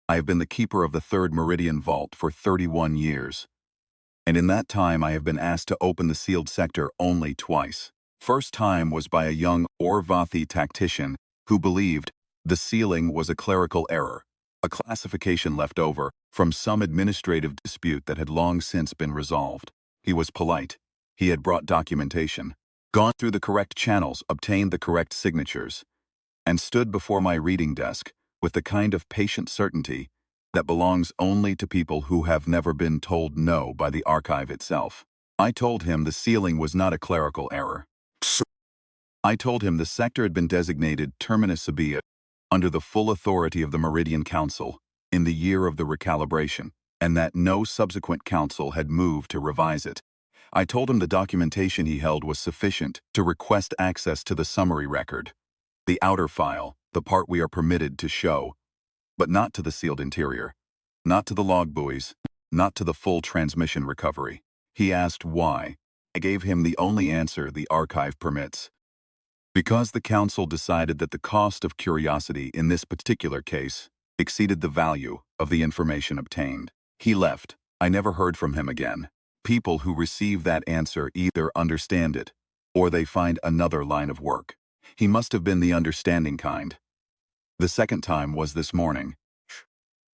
I have been the keeper of the Third Meridian Vault for 31 years, and in that time I have been asked to open the sealed sector only twice. First time was by a young Orvathi tactician who believed the sealing was a clerical error, a classification left over from some administrative dispute that had long since been resolved. He was polite. He had brought documentation, gone through the correct channels, obtained the correct signatures, and stood before my reading desk with the kind of patient certainty that belongs only to people who have never been told no by the archive itself. I told him the sealing was not a clerical error. I told him the sector had been designated Terminus Sabia under the full authority of the Meridian Council in the year of the recalibration, and that no subsequent council had moved to revise it. I told him the documentation he held was sufficient to request access to the summary record, the outer file, the part we are permitted to show, but not to the sealed interior, not to the log buoys, not to the full transmission recovery. He asked why. I gave him the only answer the archive permits. Because the council decided that the cost of curiosity in this particular case exceeded the value of the information obtained. He left. I never heard from him again. People who receive that answer either understand it or they find another line of work. He must have been the understanding kind. The second time was this morning.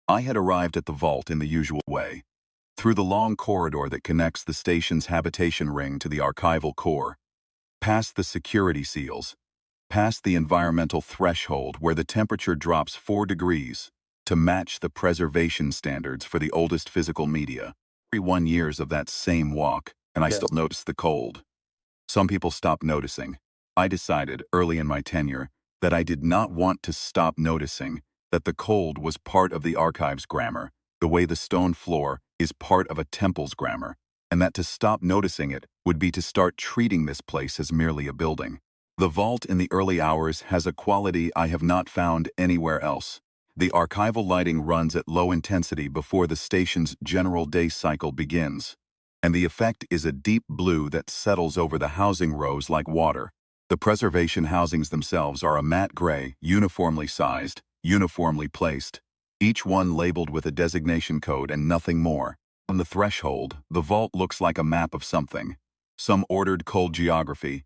I had arrived at the vault in the usual way, through the long corridor that connects the station's habitation ring to the archival core, past the security seals, past the environmental threshold where the temperature drops 4 degrees to match the preservation standards for the oldest physical media. 31 years of that same walk, and I still notice the cold. Some people stop noticing. I decided early in my tenure that I did not want to stop noticing that the cold was part of the archive's grammar, the way the stone floor is part of a temple's grammar, and that to stop noticing it would be to start treating this place as merely a building. The vault in the early hours has a quality I have not found anywhere else. The archival lighting runs at low intensity before the station's general day cycle begins, and the effect is a deep blue that settles over the housing rows like water. The preservation housings themselves are a matte gray, uniformly sized, uniformly placed, each one labeled with a designation code and nothing more. On the threshold, the vault looks like a map of something, some ordered cold geography,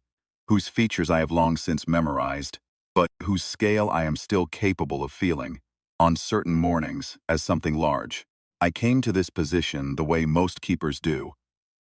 whose features I have long since memorized, but whose scale I am still capable of feeling, on certain mornings, as something large. I came to this position the way most keepers do,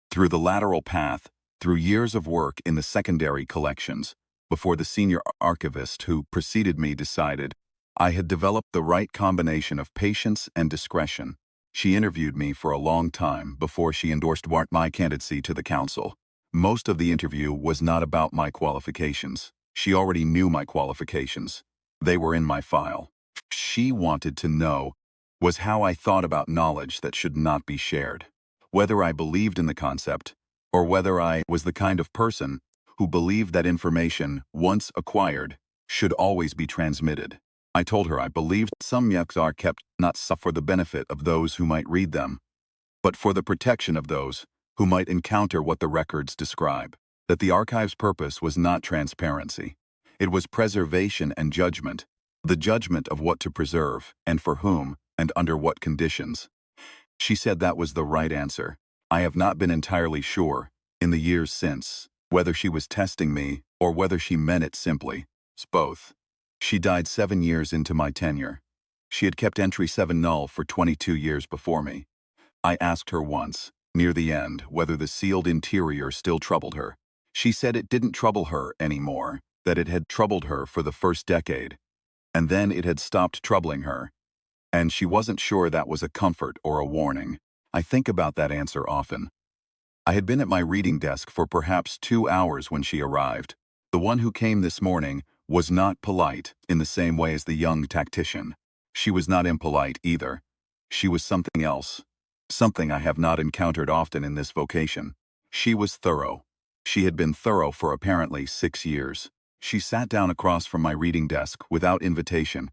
through the lateral path, through years of work in the secondary collections, before the senior archivist who preceded me decided I had developed the right combination of patience and discretion. She interviewed me for a long time before she endorsed my candidacy to the council. Most of the interview was not about my qualifications. She already knew my qualifications. They were in my file. She wanted to know was how I thought about knowledge that should not be shared, whether I believed in the concept, or whether I was the kind of person who believed that information, once acquired, should always be transmitted. I told her I believed some myths are kept not for the benefit of those who might read them, but for the protection of those who might encounter what the records describe. That the archive's purpose was not transparency. It was preservation and judgment, the judgment of what to preserve, and for whom, and under what conditions. She said that was the right answer. I have not been entirely sure, in the years since, whether she was testing me or whether she meant it simply. It's both. She died 7 years into my tenure. She had kept entry 7 null for 22 years before me. I asked her once, near the end, whether the sealed interior still troubled her. She said it didn't trouble her anymore, that it had troubled her for the first decade, and then it had stopped troubling her. And she wasn't sure that was a comfort or a warning. I think about that answer often. I had been at my reading desk for perhaps 2 hours when she arrived. The one who came this morning was not polite in the same way as the young tactician. She was not impolite either. She was something else, something I have not encountered often in this vocation. She was thorough. She had been thorough for apparently 6 years. She sat down across from my reading desk without invitation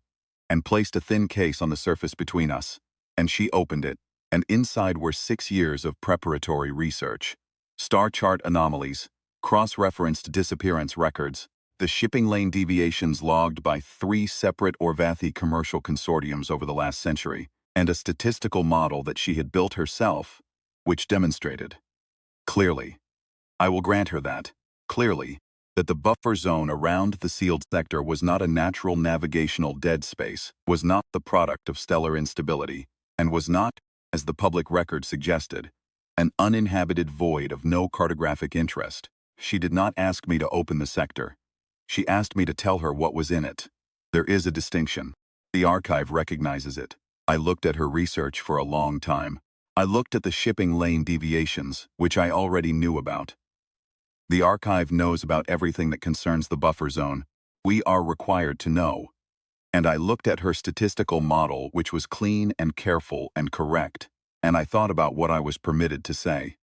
and placed a thin case on the surface between us, and she opened it, and inside were 6 years of preparatory research, star chart anomalies, cross-referenced disappearance records, the shipping lane deviations logged by 3 separate Orvathi commercial consortiums over the last century, and a statistical model that she had built herself, which demonstrated, clearly, I will grant her that, clearly, that the buffer zone around the sealed sector was not a natural navigational dead space, was not the product of stellar instability, and was not, as the public record suggested, an uninhabited void of no cartographic interest. She did not ask me to open the sector. She asked me to tell her what was in it. There is a distinction. The archive recognizes it. I looked at her research for a long time. I looked at the shipping lane deviations, which I already knew about. The archive knows about everything that concerns the buffer zone. We are required to know. And I looked at her statistical model, which was clean and careful and correct, and I thought about what I was permitted to say.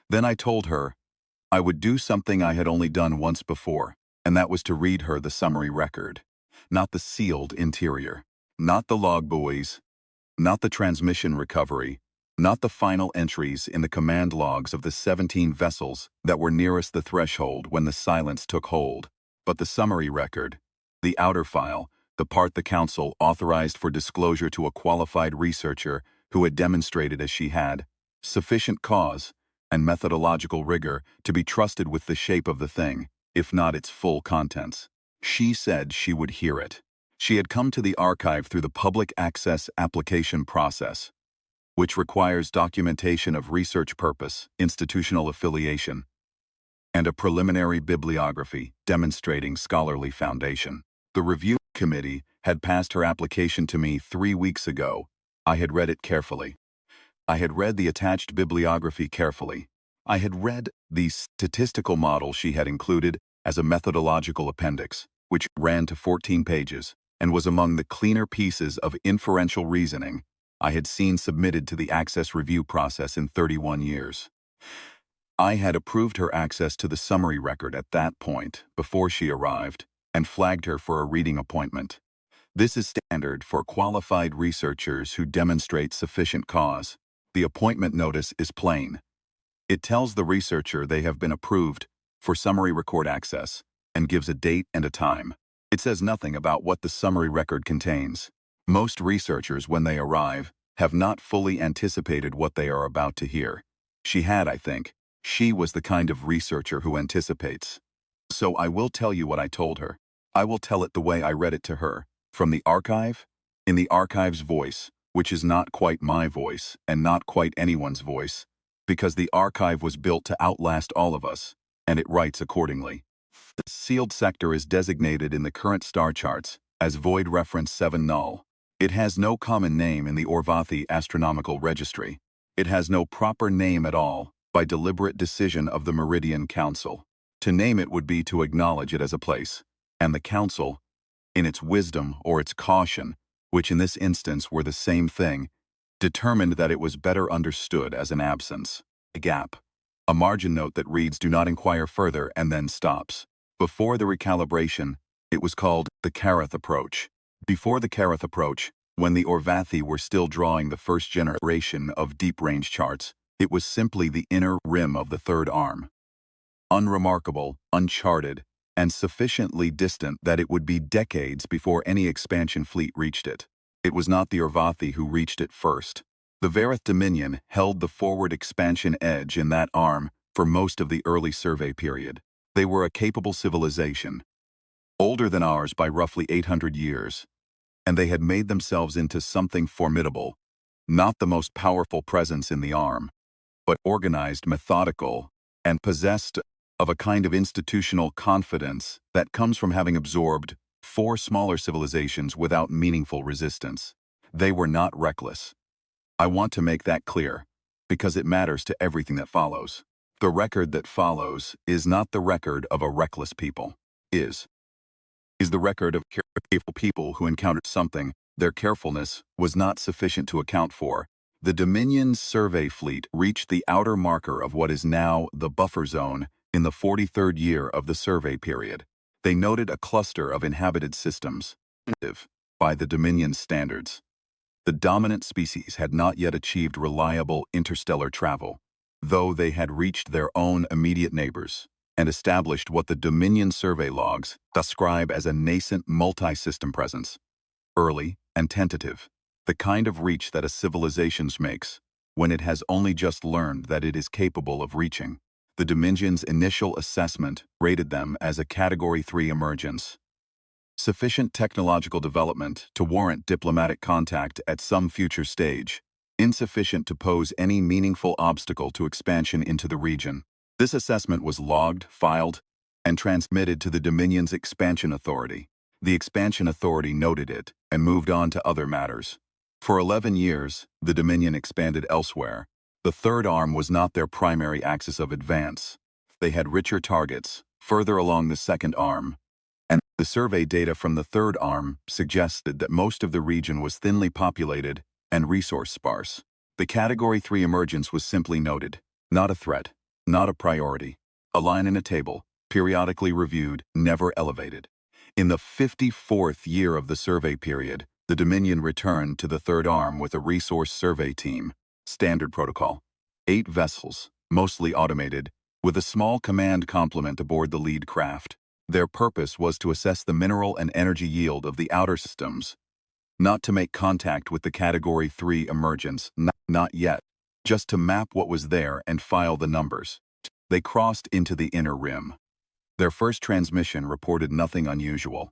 Then I told her I would do something I had only done once before, and that was to read her the summary record. Not the sealed interior, not the log buoys, not the transmission recovery, not the final entries in the command logs of the 17 vessels that were nearest the threshold when the silence took hold, but the summary record, the outer file, the part the Council authorized for disclosure to a qualified researcher who had demonstrated as she had sufficient cause and methodological rigor to be trusted with the shape of the thing, if not its full contents. She said she would hear it. She had come to the archive through the public access application process, which requires documentation of research purpose, institutional affiliation, and a preliminary bibliography demonstrating scholarly foundation. The review committee had passed her application to me 3 weeks ago. I had read it carefully. I had read the attached bibliography carefully. I had read the statistical model she had included as a methodological appendix, which ran to 14 pages and was among the cleaner pieces of inferential reasoning I had seen submitted to the access review process in 31 years. I had approved her access to the summary record at that point, before she arrived, and flagged her for a reading appointment. This is standard for qualified researchers who demonstrate sufficient cause. The appointment notice is plain. It tells the researcher they have been approved for summary record access and gives a date and a time. It says nothing about what the summary record contains. Most researchers, when they arrive, have not fully anticipated what they are about to hear. She had, I think. She was the kind of researcher who anticipates. So I will tell you what I told her. I will tell it the way I read it to her, from the archive, in the archive's voice, which is not quite my voice and not quite anyone's voice, because the archive was built to outlast all of us, and it writes accordingly. The sealed sector is designated in the current star charts as Void Reference 7 Null. It has no common name in the Orvathi Astronomical Registry. It has no proper name at all, by deliberate decision of the Meridian Council. To name it would be to acknowledge it as a place, and the Council, in its wisdom or its caution, which in this instance were the same thing, determined that it was better understood as an absence, a gap, a margin note that reads "Do not inquire further" and then stops. Before the recalibration, it was called the Karath approach. Before the Karath approach, when the Orvathi were still drawing the first generation of deep-range charts, it was simply the inner rim of the third arm. Unremarkable, uncharted, and sufficiently distant that it would be decades before any expansion fleet reached it. It was not the Orvathi who reached it first. The Vareth Dominion held the forward expansion edge in that arm for most of the early survey period. They were a capable civilization, older than ours by roughly 800 years, and they had made themselves into something formidable, not the most powerful presence in the arm, but organized, methodical, and possessed of a kind of institutional confidence that comes from having absorbed 4 smaller civilizations without meaningful resistance. They were not reckless. I want to make that clear, because it matters to everything that follows. The record that follows is not the record of a reckless people. Is the record of careful people who encountered something their carefulness was not sufficient to account for. The Dominion's survey fleet reached the outer marker of what is now the buffer zone in the 43rd year of the survey period. They noted a cluster of inhabited systems, by the Dominion's standards. The dominant species had not yet achieved reliable interstellar travel, though they had reached their own immediate neighbors, and established what the Dominion survey logs describe as a nascent multi-system presence. Early and tentative, the kind of reach that a civilization makes when it has only just learned that it is capable of reaching. The Dominion's initial assessment rated them as a Category 3 emergence. Sufficient technological development to warrant diplomatic contact at some future stage, insufficient to pose any meaningful obstacle to expansion into the region. This assessment was logged, filed, and transmitted to the Dominion's Expansion Authority. The Expansion Authority noted it and moved on to other matters. For 11 years, the Dominion expanded elsewhere. The third arm was not their primary axis of advance. They had richer targets, further along the second arm, and the survey data from the third arm suggested that most of the region was thinly populated and resource-sparse. The Category 3 emergence was simply noted, not a threat, not a priority. A line in a table, periodically reviewed, never elevated. In the 54th year of the survey period, the Dominion returned to the third arm with a resource survey team. Standard protocol. 8 vessels, mostly automated, with a small command complement aboard the lead craft. Their purpose was to assess the mineral and energy yield of the outer systems, not to make contact with the Category 3 emergence, not yet, just to map what was there and file the numbers. They crossed into the inner rim. Their first transmission reported nothing unusual.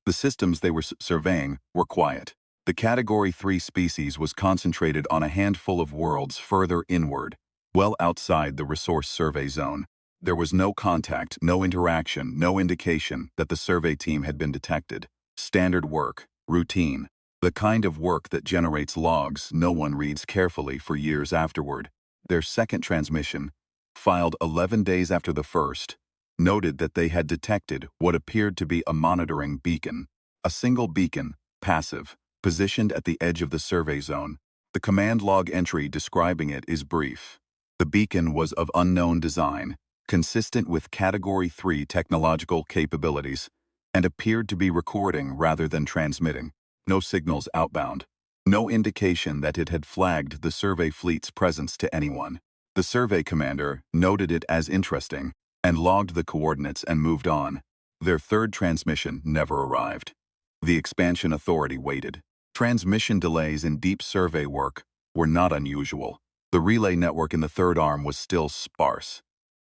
The systems they were surveying were quiet. The Category 3 species was concentrated on a handful of worlds further inward, well outside the resource survey zone. There was no contact, no interaction, no indication that the survey team had been detected. Standard work, routine, the kind of work that generates logs no one reads carefully for years afterward. Their second transmission, filed 11 days after the first, noted that they had detected what appeared to be a monitoring beacon. A single beacon, passive, positioned at the edge of the survey zone. The command log entry describing it is brief. The beacon was of unknown design, consistent with Category 3 technological capabilities, and appeared to be recording rather than transmitting. No signals outbound. No indication that it had flagged the survey fleet's presence to anyone. The survey commander noted it as interesting and logged the coordinates and moved on. Their third transmission never arrived. The Expansion Authority waited. Transmission delays in deep survey work were not unusual. The relay network in the third arm was still sparse,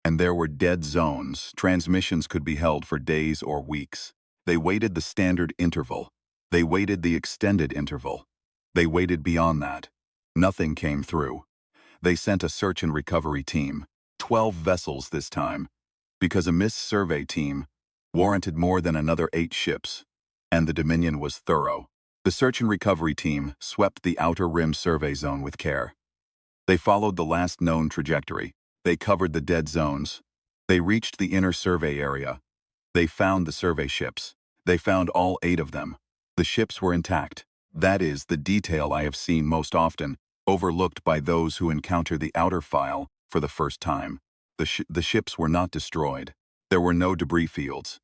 and there were dead zones. Transmissions could be held for days or weeks. They waited the standard interval. They waited the extended interval. They waited beyond that. Nothing came through. They sent a search and recovery team, 12 vessels this time, because a missed survey team warranted more than another 8 ships, and the Dominion was thorough. The search and recovery team swept the outer rim survey zone with care. They followed the last known trajectory. They covered the dead zones. They reached the inner survey area. They found the survey ships. They found all 8 of them. The ships were intact. That is the detail I have seen most often, overlooked by those who encounter the outer file for the first time. The ships were not destroyed. There were no debris fields.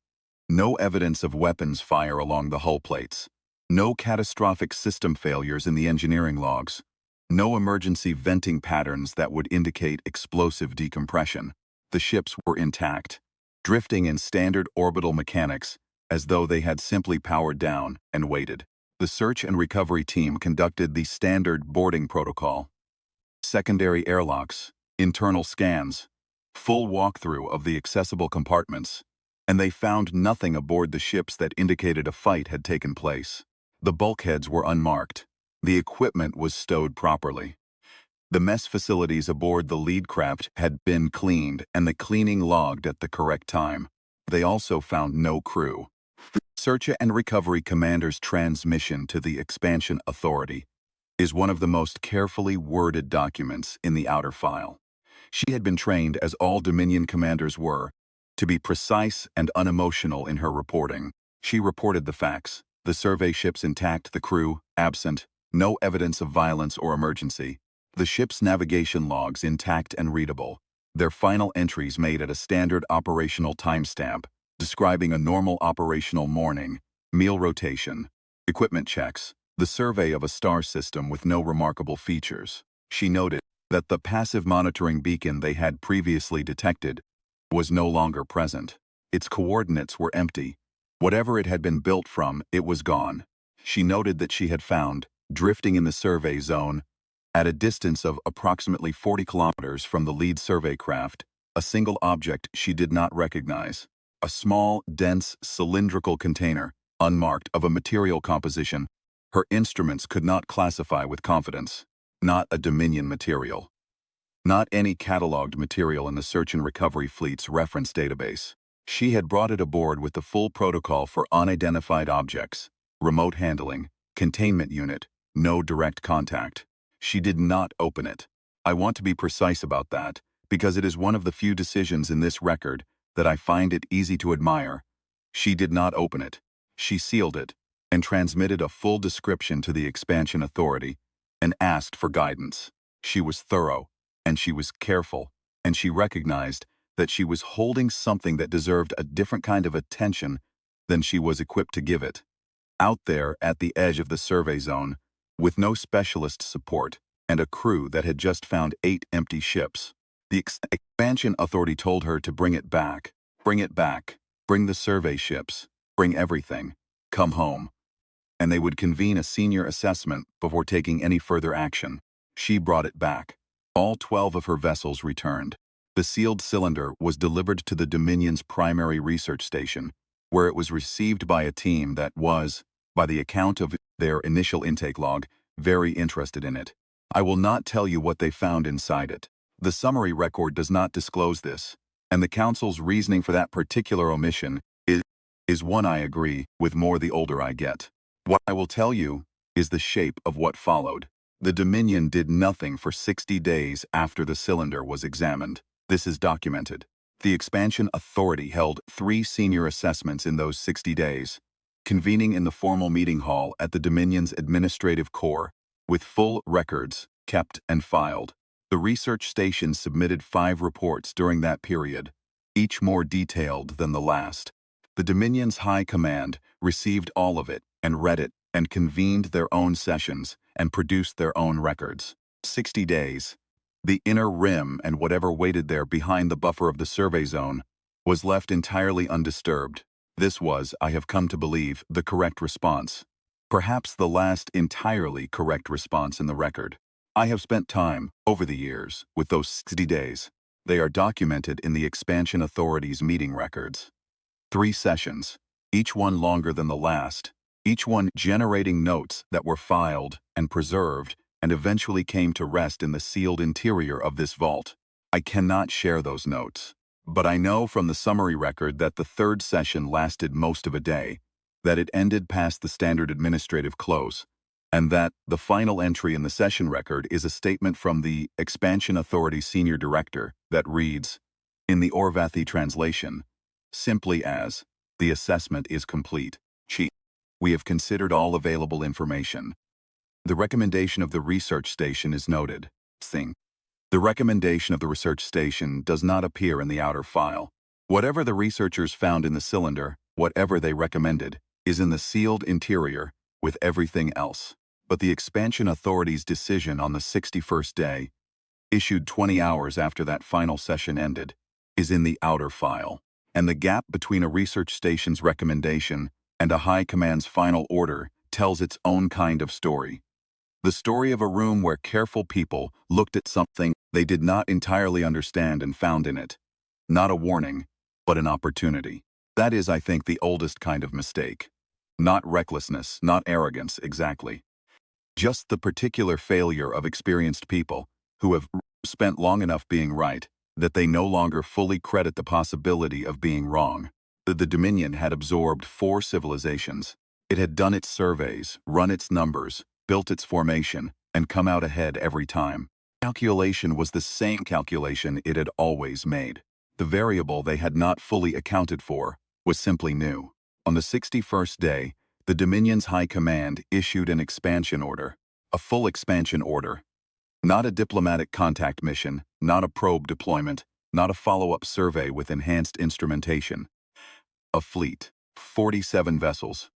No evidence of weapons fire along the hull plates. No catastrophic system failures in the engineering logs. No emergency venting patterns that would indicate explosive decompression. The ships were intact, drifting in standard orbital mechanics as though they had simply powered down and waited. The search and recovery team conducted the standard boarding protocol. Secondary airlocks, internal scans, full walkthrough of the accessible compartments, and they found nothing aboard the ships that indicated a fight had taken place. The bulkheads were unmarked. The equipment was stowed properly. The mess facilities aboard the lead craft had been cleaned and the cleaning logged at the correct time. They also found no crew. Search and Recovery Commander's transmission to the Expansion Authority is one of the most carefully worded documents in the outer file. She had been trained, as all Dominion commanders were, to be precise and unemotional in her reporting. She reported the facts: the survey ships intact, the crew absent, no evidence of violence or emergency. The ship's navigation logs intact and readable. Their final entries made at a standard operational timestamp, describing a normal operational morning, meal rotation, equipment checks, the survey of a star system with no remarkable features. She noted that the passive monitoring beacon they had previously detected was no longer present. Its coordinates were empty. Whatever it had been built from, it was gone. She noted that she had found, drifting in the survey zone, at a distance of approximately 40 kilometers from the lead survey craft, a single object she did not recognize. A small, dense, cylindrical container, unmarked, of a material composition her instruments could not classify with confidence. Not a Dominion material. Not any cataloged material in the search and recovery fleet's reference database. She had brought it aboard with the full protocol for unidentified objects, remote handling, containment unit, no direct contact. She did not open it. I want to be precise about that, because it is one of the few decisions in this record that I find it easy to admire. She did not open it. She sealed it, and transmitted a full description to the Expansion Authority, and asked for guidance. She was thorough, and she was careful, and she recognized that she was holding something that deserved a different kind of attention than she was equipped to give it. Out there at the edge of the survey zone, with no specialist support, and a crew that had just found 8 empty ships, the Expansion Authority told her to bring it back, bring the survey ships, bring everything, come home. And they would convene a senior assessment before taking any further action. She brought it back. All 12 of her vessels returned. The sealed cylinder was delivered to the Dominion's primary research station, where it was received by a team that was, by the account of their initial intake log, very interested in it. I will not tell you what they found inside it. The summary record does not disclose this, and the Council's reasoning for that particular omission is one I agree with more the older I get. What I will tell you is the shape of what followed. The Dominion did nothing for 60 days after the cylinder was examined. This is documented. The Expansion Authority held 3 senior assessments in those 60 days, convening in the formal meeting hall at the Dominion's administrative core, with full records kept and filed. The research station submitted 5 reports during that period, each more detailed than the last. The Dominion's High Command received all of it and read it and convened their own sessions and produced their own records. 60 days. The inner rim and whatever waited there behind the buffer of the survey zone was left entirely undisturbed. This was, I have come to believe, the correct response. Perhaps the last entirely correct response in the record. I have spent time, over the years, with those 60 days. They are documented in the Expansion Authority's meeting records. 3 sessions, each one longer than the last, each one generating notes that were filed and preserved and eventually came to rest in the sealed interior of this vault. I cannot share those notes, but I know from the summary record that the 3rd session lasted most of a day, that it ended past the standard administrative close, and that the final entry in the session record is a statement from the Expansion Authority Senior Director that reads, in the Orvathi translation, simply as, the assessment is complete. We have considered all available information. The recommendation of the research station is noted. The recommendation of the research station does not appear in the outer file. Whatever the researchers found in the cylinder, whatever they recommended, is in the sealed interior with everything else. But the Expansion Authority's decision on the 61st day, issued 20 hours after that final session ended, is in the outer file. And the gap between a research station's recommendation and a High Command's final order tells its own kind of story. The story of a room where careful people looked at something they did not entirely understand and found in it. Not a warning, but an opportunity. That is, I think, the oldest kind of mistake. Not recklessness, not arrogance, exactly. Just the particular failure of experienced people who have spent long enough being right that they no longer fully credit the possibility of being wrong. The Dominion had absorbed 4 civilizations. It had done its surveys, run its numbers, built its formation, and come out ahead every time. Calculation was the same calculation it had always made. The variable they had not fully accounted for was simply new. On the 61st day, the Dominion's High Command issued an expansion order, a full expansion order. Not a diplomatic contact mission, not a probe deployment, not a follow-up survey with enhanced instrumentation. A fleet, 47 vessels,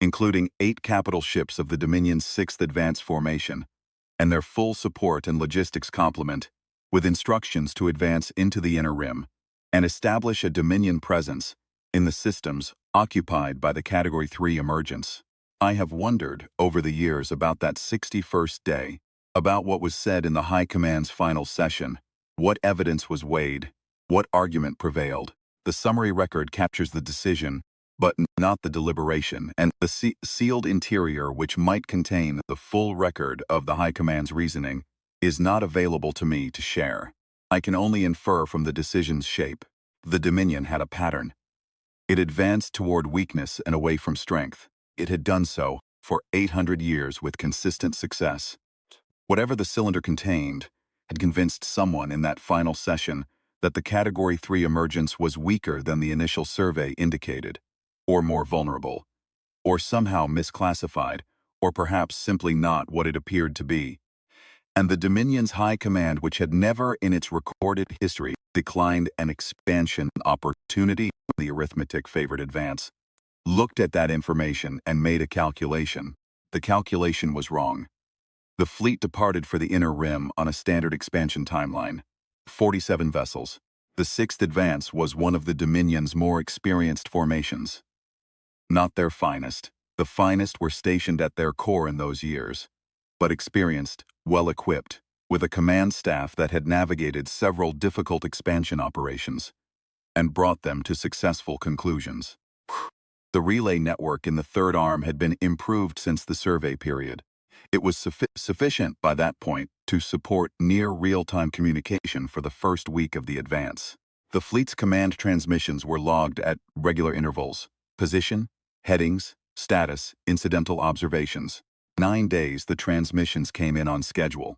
including 8 capital ships of the Dominion's 6th Advanced Formation, and their full support and logistics complement, with instructions to advance into the Inner Rim, and establish a Dominion presence in the systems occupied by the Category 3 emergence. I have wondered over the years about that 61st day, about what was said in the High Command's final session, what evidence was weighed, what argument prevailed. The summary record captures the decision, but not the deliberation, and the sealed interior, which might contain the full record of the High Command's reasoning, is not available to me to share. I can only infer from the decision's shape. The Dominion had a pattern. It advanced toward weakness and away from strength. It had done so for 800 years with consistent success. Whatever the cylinder contained had convinced someone in that final session that the Category 3 emergence was weaker than the initial survey indicated, or more vulnerable, or somehow misclassified, or perhaps simply not what it appeared to be. And the Dominion's High Command, which had never in its recorded history declined an expansion opportunity, the arithmetic favored advance, looked at that information and made a calculation. The calculation was wrong. The fleet departed for the Inner Rim on a standard expansion timeline. 47 vessels. The 6th advance was one of the Dominion's more experienced formations. Not their finest. The finest were stationed at their core in those years, but experienced, well-equipped, with a command staff that had navigated several difficult expansion operations and brought them to successful conclusions. The relay network in the third arm had been improved since the survey period. It was sufficient by that point to support near real-time communication for the first week of the advance. The fleet's command transmissions were logged at regular intervals: position, headings, status, incidental observations. 9 days the transmissions came in on schedule.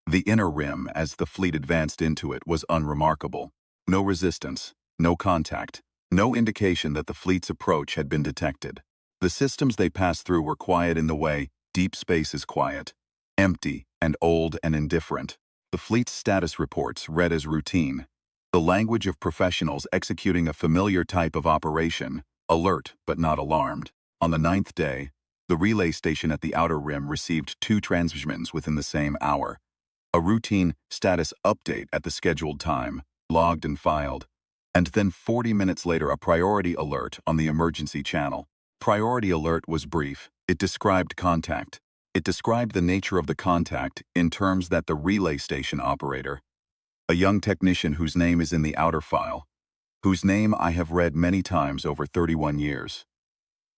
The Inner Rim, as the fleet advanced into it, was unremarkable. No resistance, no contact, no indication that the fleet's approach had been detected. The systems they passed through were quiet in the way deep space is quiet, empty and old and indifferent. The fleet's status reports read as routine, the language of professionals executing a familiar type of operation, alert but not alarmed. On the 9th day, the relay station at the Outer Rim received 2 transmissions within the same hour. A routine status update at the scheduled time, logged and filed, and then 40 minutes later a priority alert on the emergency channel. Priority alert was brief. It described contact. It described the nature of the contact in terms that the relay station operator, a young technician whose name is in the outer file, whose name I have read many times over 31 years,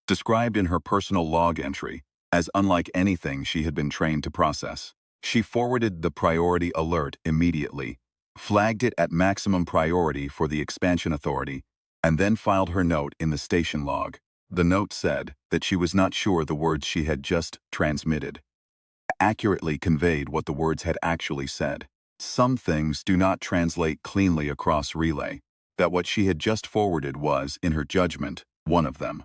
described in her personal log entry as unlike anything she had been trained to process. She forwarded the priority alert immediately, flagged it at maximum priority for the expansion authority, and then filed her note in the station log. The note said that she was not sure the words she had just transmitted accurately conveyed what the words had actually said. Some things do not translate cleanly across relay. That what she had just forwarded was, in her judgment, one of them.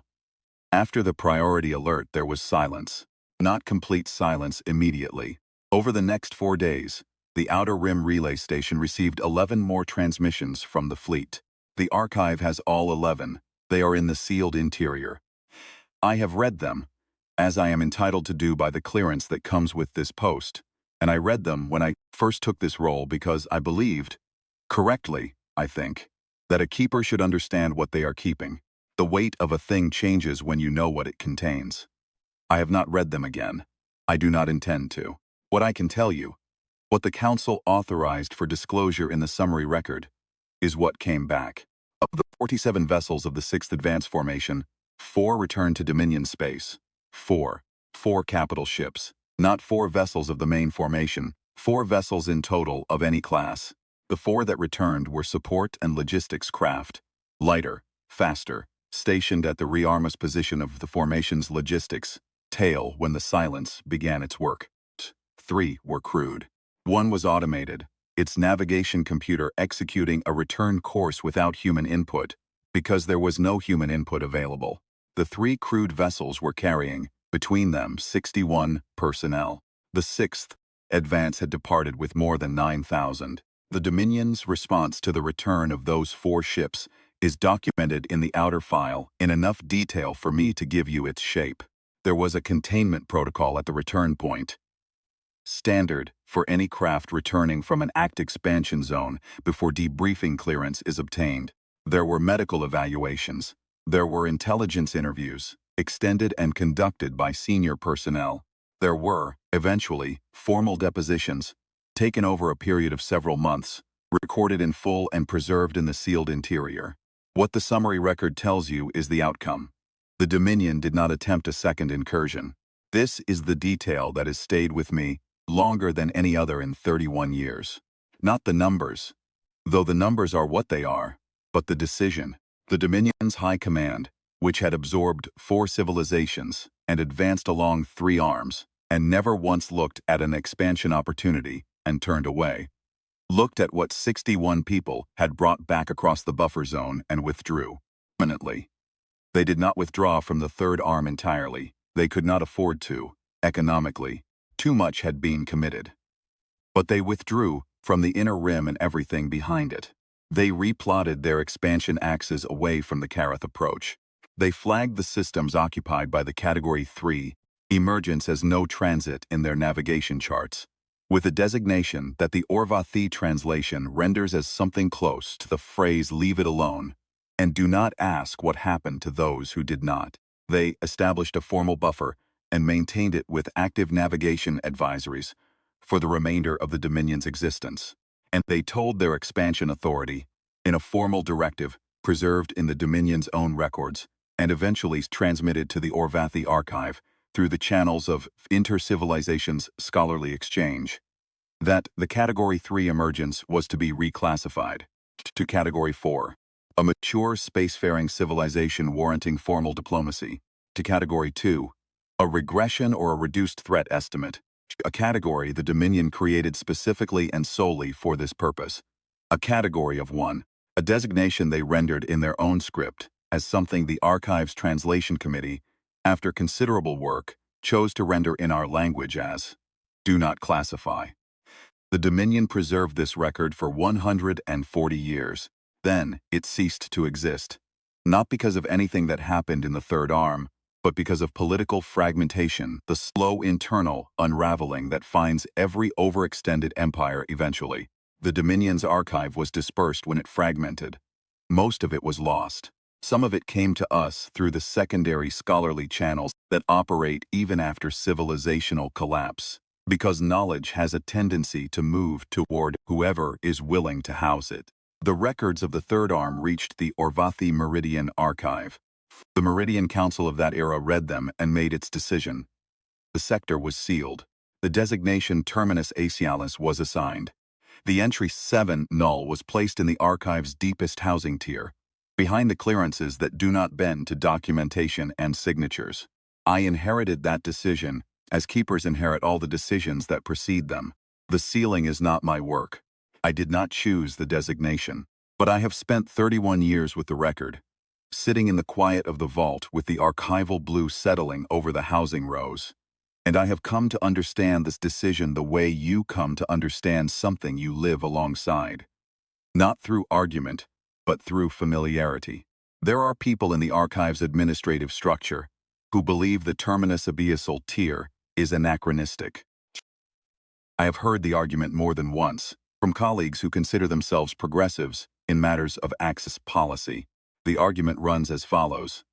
After the priority alert, there was silence. Not complete silence immediately. Over the next 4 days, the Outer Rim relay station received 11 more transmissions from the fleet. The archive has all 11. They are in the sealed interior. I have read them, as I am entitled to do by the clearance that comes with this post, and I read them when I first took this role because I believed, correctly, I think, that a keeper should understand what they are keeping. The weight of a thing changes when you know what it contains. I have not read them again. I do not intend to. What I can tell you, what the Council authorized for disclosure in the summary record, is what came back. Of the 47 vessels of the 6th Advance Formation, 4 returned to Dominion space. 4 capital ships, not 4 vessels of the main formation, 4 vessels in total of any class. The 4 that returned were support and logistics craft, lighter, faster, stationed at the rearmament position of the formation's logistics tail when the silence began its work. 3 were crewed. 1 was automated, its navigation computer executing a return course without human input, because there was no human input available. The 3 crewed vessels were carrying, between them, 61 personnel. The 6th advance had departed with more than 9,000. The Dominion's response to the return of those 4 ships is documented in the outer file in enough detail for me to give you its shape. There was a containment protocol at the return point. standard for any craft returning from an ACT expansion zone before debriefing clearance is obtained. There were medical evaluations. There were intelligence interviews, extended and conducted by senior personnel. There were, eventually, formal depositions, taken over a period of several months, recorded in full and preserved in the sealed interior. What the summary record tells you is the outcome. The Dominion did not attempt a second incursion. This is the detail that has stayed with me longer than any other in 31 years. Not the numbers, though the numbers are what they are, but the decision. The Dominion's high command, which had absorbed 4 civilizations and advanced along 3 arms, and never once looked at an expansion opportunity and turned away, looked at what 61 people had brought back across the buffer zone and withdrew permanently. They did not withdraw from the 3rd arm entirely. They could not afford to, economically. Too much had been committed. But they withdrew from the inner rim and everything behind it. They replotted their expansion axes away from the Karath approach. They flagged the systems occupied by the Category 3 emergence as no transit in their navigation charts, with a designation that the Orvathi translation renders as something close to the phrase "leave it alone," and do not ask what happened to those who did not. They established a formal buffer and maintained it with active navigation advisories for the remainder of the Dominion's existence. And they told their expansion authority, in a formal directive preserved in the Dominion's own records, and eventually transmitted to the Orvathi archive through the channels of inter-civilizations scholarly exchange, that the Category 3 emergence was to be reclassified to Category 4, a mature spacefaring civilization warranting formal diplomacy, to Category 2, a regression or a reduced threat estimate, a category the Dominion created specifically and solely for this purpose, a Category of 1, a designation they rendered in their own script as something the Archives Translation Committee, after considerable work, chose to render in our language as "do not classify." The Dominion preserved this record for 140 years. Then it ceased to exist, not because of anything that happened in the 3rd arm, but because of political fragmentation, the slow internal unraveling that finds every overextended empire eventually. The Dominion's archive was dispersed when it fragmented. Most of it was lost. Some of it came to us through the secondary scholarly channels that operate even after civilizational collapse, because knowledge has a tendency to move toward whoever is willing to house it. The records of the 3rd arm reached the Orvathi Meridian Archive. The Meridian Council of that era read them and made its decision. The sector was sealed. The designation Terminus Asialis was assigned. The entry 7 null was placed in the archive's deepest housing tier, behind the clearances that do not bend to documentation and signatures. I inherited that decision, as keepers inherit all the decisions that precede them. The sealing is not my work. I did not choose the designation, but I have spent 31 years with the record, sitting in the quiet of the vault with the archival blue settling over the housing rows. And I have come to understand this decision the way you come to understand something you live alongside. Not through argument, but through familiarity. There are people in the archive's administrative structure who believe the Terminus Abyssal tier is anachronistic. I have heard the argument more than once from colleagues who consider themselves progressives in matters of Axis policy. The argument runs as follows.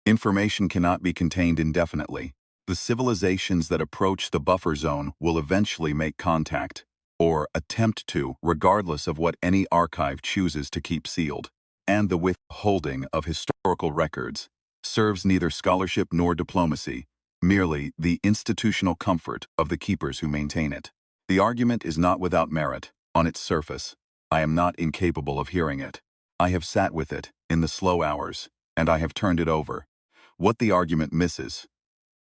Information cannot be contained indefinitely. The civilizations that approach the buffer zone will eventually make contact, or attempt to, regardless of what any archive chooses to keep sealed. And the withholding of historical records serves neither scholarship nor diplomacy, merely the institutional comfort of the keepers who maintain it. The argument is not without merit, on its surface. I am not incapable of hearing it. I have sat with it, in the slow hours, and I have turned it over. What the argument misses,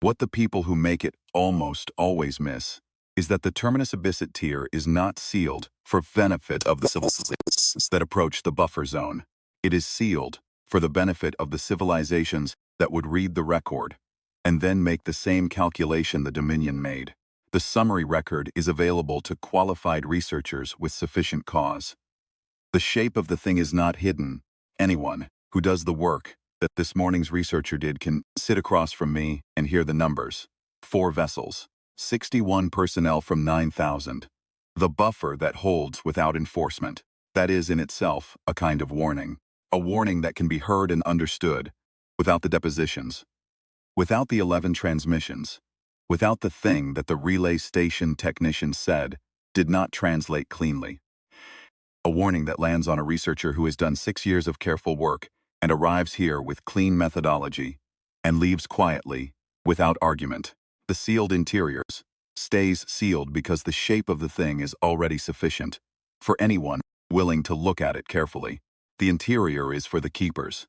what the people who make it almost always miss, is that the Terminus Abyssal tier is not sealed for benefit of the civilizations that approach the buffer zone. It is sealed for the benefit of the civilizations that would read the record, and then make the same calculation the Dominion made. The summary record is available to qualified researchers with sufficient cause. The shape of the thing is not hidden. Anyone who does the work that this morning's researcher did can sit across from me and hear the numbers. 4 vessels, 61 personnel from 9,000. The buffer that holds without enforcement. That is in itself a kind of warning. A warning that can be heard and understood without the depositions, without the 11 transmissions, without the thing that the relay station technician said did not translate cleanly. A warning that lands on a researcher who has done 6 years of careful work and arrives here with clean methodology and leaves quietly, without argument. The sealed interiors stays sealed because the shape of the thing is already sufficient for anyone willing to look at it carefully. The interior is for the keepers.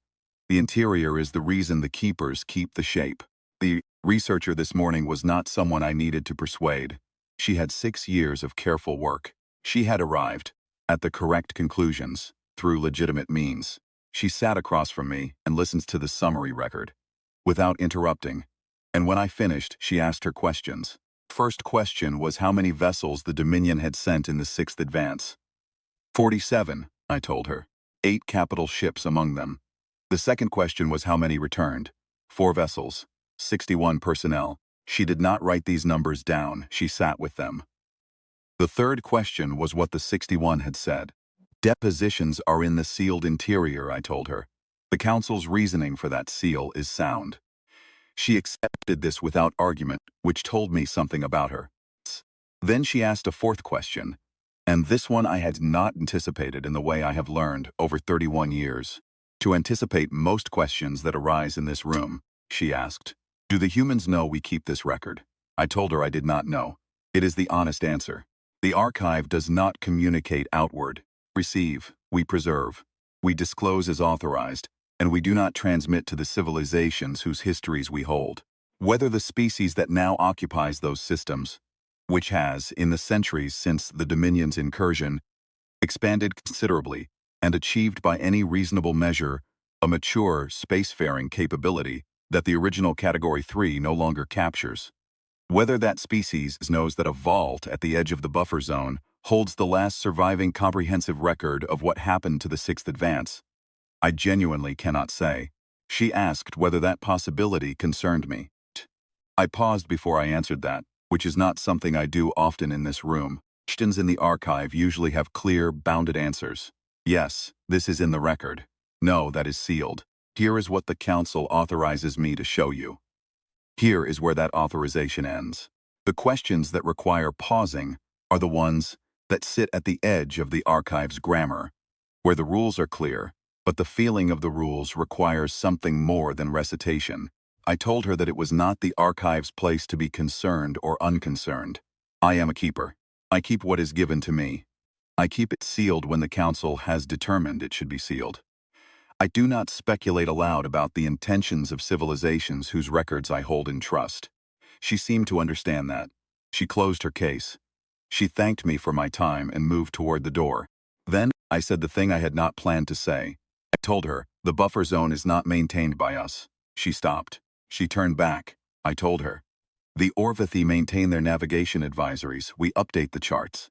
The interior is the reason the keepers keep the shape. The researcher this morning was not someone I needed to persuade. She had 6 years of careful work. She had arrived at the correct conclusions through legitimate means. She sat across from me and listened to the summary record without interrupting. And when I finished, she asked her questions. First question was how many vessels the Dominion had sent in the 6th advance. 47, I told her. 8 capital ships among them. The second question was how many returned. 4 vessels. 61 personnel. She did not write these numbers down. She sat with them. The third question was what the 61 had said. Depositions are in the sealed interior, I told her. The Council's reasoning for that seal is sound. She accepted this without argument, which told me something about her. Then she asked a fourth question, and this one I had not anticipated in the way I have learned over 31 years. To anticipate most questions that arise in this room, she asked, do the humans know we keep this record? I told her I did not know. It is the honest answer. The archive does not communicate outward. Receive, we preserve. We disclose as authorized, and we do not transmit to the civilizations whose histories we hold. Whether the species that now occupies those systems, which has, in the centuries since the Dominion's incursion, expanded considerably and achieved by any reasonable measure a mature spacefaring capability that the original Category 3 no longer captures. Whether that species knows that a vault at the edge of the buffer zone holds the last surviving comprehensive record of what happened to the 6th advance, I genuinely cannot say. She asked whether that possibility concerned me. I paused before I answered that, which is not something I do often in this room. Questions in the archive usually have clear, bounded answers. Yes, this is in the record. No, that is sealed. Here is what the Council authorizes me to show you. Here is where that authorization ends. The questions that require pausing are the ones that sit at the edge of the archive's grammar, where the rules are clear, but the feeling of the rules requires something more than recitation. I told her that it was not the archive's place to be concerned or unconcerned. I am a keeper. I keep what is given to me. I keep it sealed when the Council has determined it should be sealed. I do not speculate aloud about the intentions of civilizations whose records I hold in trust. She seemed to understand that. She closed her case. She thanked me for my time and moved toward the door. Then, I said the thing I had not planned to say. I told her, the buffer zone is not maintained by us. She stopped. She turned back. I told her. The Orvathi maintain their navigation advisories. We update the charts.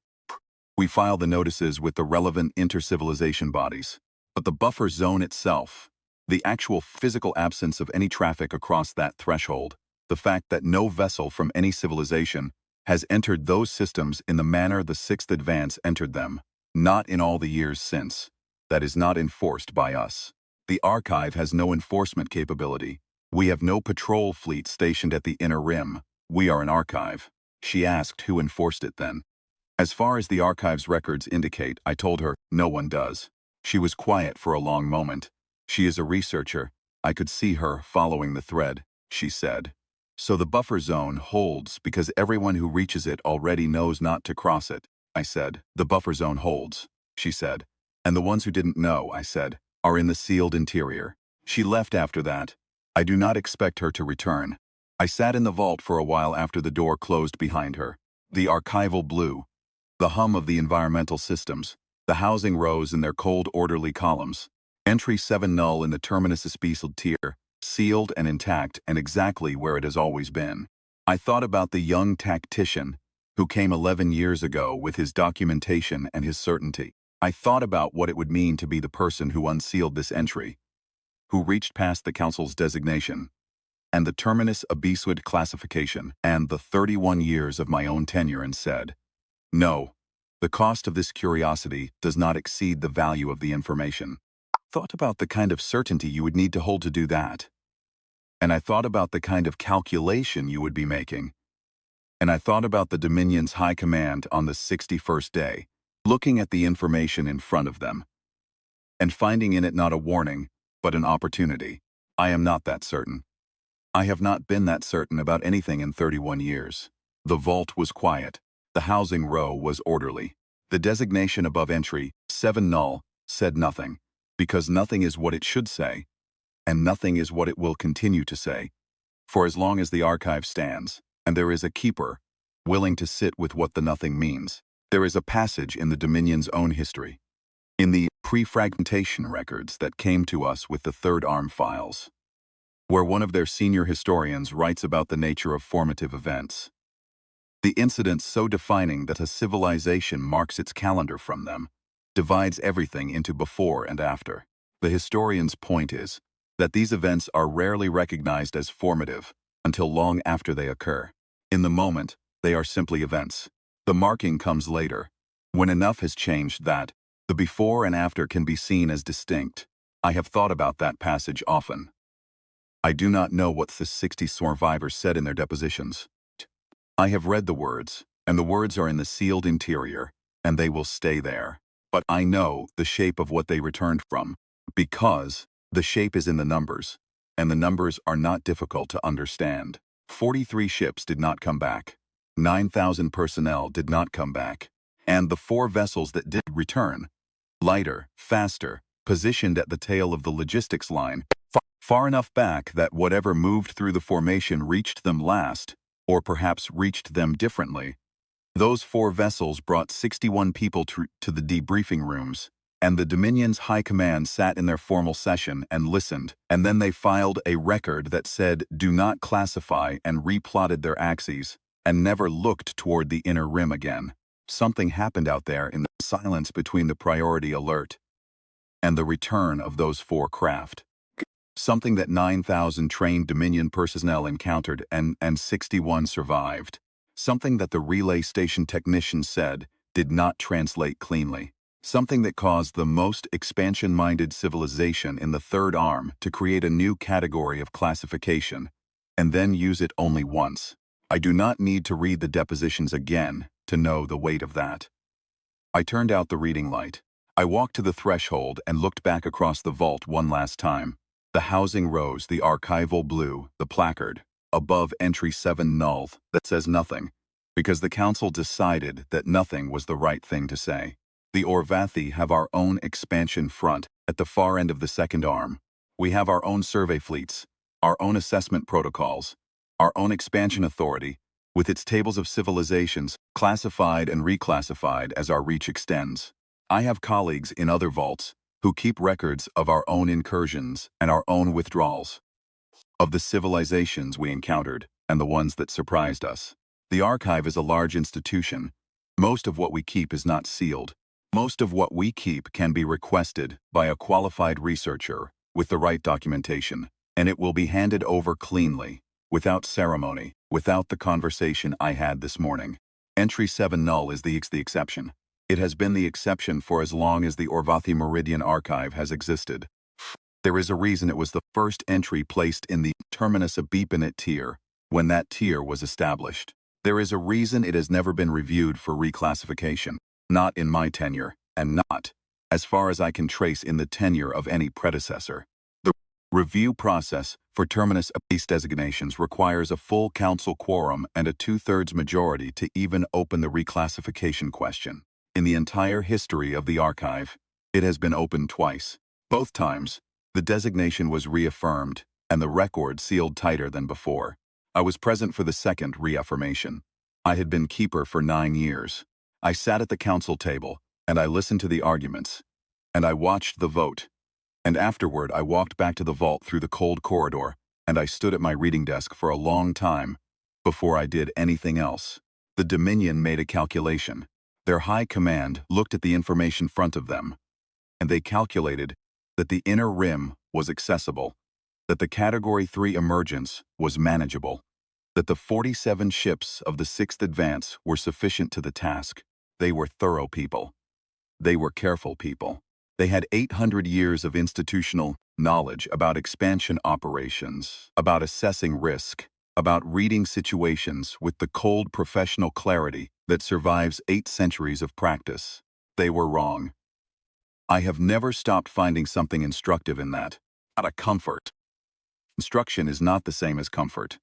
We file the notices with the relevant inter-civilization bodies. But the buffer zone itself, the actual physical absence of any traffic across that threshold, the fact that no vessel from any civilization has entered those systems in the manner the 6th advance entered them, not in all the years since, that is not enforced by us. The archive has no enforcement capability. We have no patrol fleet stationed at the inner rim. We are an archive. She asked who enforced it then. As far as the archive's records indicate, I told her, no one does. She was quiet for a long moment. She is a researcher. I could see her following the thread. She said, so the buffer zone holds because everyone who reaches it already knows not to cross it. I said, the buffer zone holds. She said, and the ones who didn't know, I said, are in the sealed interior. She left after that. I do not expect her to return. I sat in the vault for a while after the door closed behind her. The archival blew. The hum of the environmental systems. The housing rows in their cold, orderly columns. Entry 7 null in the terminus especial tier, sealed and intact and exactly where it has always been. I thought about the young tactician who came 11 years ago with his documentation and his certainty. I thought about what it would mean to be the person who unsealed this entry, who reached past the Council's designation. and the terminus abyssuid classification, and the 31 years of my own tenure, and said, no, the cost of this curiosity does not exceed the value of the information. Thought about the kind of certainty you would need to hold to do that. And I thought about the kind of calculation you would be making. And I thought about the Dominion's high command on the 61st day, looking at the information in front of them, and finding in it not a warning, but an opportunity. I am not that certain. I have not been that certain about anything in 31 years. The vault was quiet. The housing row was orderly. The designation above entry, 7 null, said nothing, because nothing is what it should say, and nothing is what it will continue to say, for as long as the archive stands, and there is a keeper willing to sit with what the nothing means. There is a passage in the Dominion's own history, in the pre-fragmentation records that came to us with the Third Arm files, where one of their senior historians writes about the nature of formative events. The incidents so defining that a civilization marks its calendar from them, divides everything into before and after. The historian's point is that these events are rarely recognized as formative until long after they occur. In the moment, they are simply events. The marking comes later, when enough has changed that the before and after can be seen as distinct. I have thought about that passage often. I do not know what the 60 survivors said in their depositions. I have read the words, and the words are in the sealed interior, and they will stay there. But I know the shape of what they returned from, because the shape is in the numbers, and the numbers are not difficult to understand. 43 ships did not come back. 9,000 personnel did not come back. And the 4 vessels that did return, lighter, faster, positioned at the tail of the logistics line, far enough back that whatever moved through the formation reached them last, or perhaps reached them differently. Those 4 vessels brought 61 people to the debriefing rooms, and the Dominion's high command sat in their formal session and listened, and then they filed a record that said, "Do not classify," and replotted their axes, and never looked toward the inner rim again. Something happened out there in the silence between the priority alert and the return of those 4 craft. Something that 9,000 trained Dominion personnel encountered and 61 survived. Something that the relay station technician said did not translate cleanly. Something that caused the most expansion-minded civilization in the Third Arm to create a new category of classification, and then use it only once. I do not need to read the depositions again to know the weight of that. I turned out the reading light. I walked to the threshold and looked back across the vault one last time. The housing rows, the archival blue, the placard, above entry 7 null, that says nothing, because the council decided that nothing was the right thing to say. The Orvathi have our own expansion front at the far end of the Second Arm. We have our own survey fleets, our own assessment protocols, our own expansion authority, with its tables of civilizations, classified and reclassified as our reach extends. I have colleagues in other vaults who keep records of our own incursions and our own withdrawals, of the civilizations we encountered and the ones that surprised us. The archive is a large institution. Most of what we keep is not sealed. Most of what we keep can be requested by a qualified researcher with the right documentation, and it will be handed over cleanly, without ceremony, without the conversation I had this morning. Entry 7 null is the exception. It has been the exception for as long as the Orvathi Meridian Archive has existed. There is a reason it was the first entry placed in the terminus abyssuid tier when that tier was established. There is a reason it has never been reviewed for reclassification, not in my tenure, and not, as far as I can trace, in the tenure of any predecessor. The review process for terminus abyssuid designations requires a full council quorum and a 2/3 majority to even open the reclassification question. In the entire history of the archive, it has been opened twice. Both times, the designation was reaffirmed and the record sealed tighter than before. I was present for the second reaffirmation. I had been keeper for 9 years. I sat at the council table, and I listened to the arguments, and I watched the vote. And afterward, I walked back to the vault through the cold corridor, and I stood at my reading desk for a long time before I did anything else. The Dominion made a calculation. Their high command looked at the information front of them, and they calculated that the inner rim was accessible, that the Category 3 emergence was manageable, that the 47 ships of the 6th Advance were sufficient to the task. They were thorough people. They were careful people. They had 800 years of institutional knowledge about expansion operations, about assessing risk, about reading situations with the cold professional clarity that survives 8 centuries of practice. They were wrong. I have never stopped finding something instructive in that. Not a comfort. Instruction is not the same as comfort,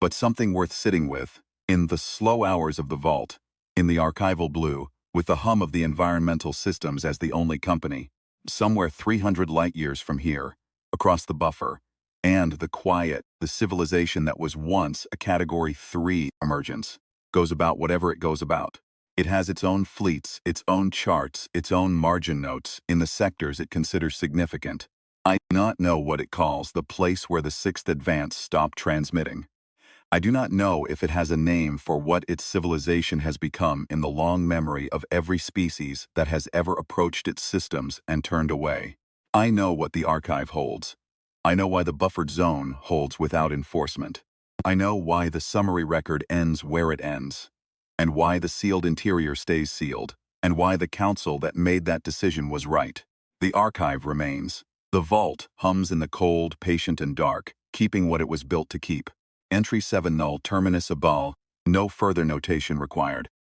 but something worth sitting with, in the slow hours of the vault, in the archival blue, with the hum of the environmental systems as the only company, somewhere 300 light-years from here, across the buffer, and the quiet, the civilization that was once a Category 3 emergence, goes about whatever it goes about. It has its own fleets, its own charts, its own margin notes in the sectors it considers significant. I do not know what it calls the place where the 6th Advance stopped transmitting. I do not know if it has a name for what its civilization has become in the long memory of every species that has ever approached its systems and turned away. I know what the archive holds. I know why the buffered zone holds without enforcement. I know why the summary record ends where it ends, and why the sealed interior stays sealed, and why the council that made that decision was right. The archive remains. The vault hums in the cold, patient, and dark, keeping what it was built to keep. Entry 7 null terminus abal, no further notation required.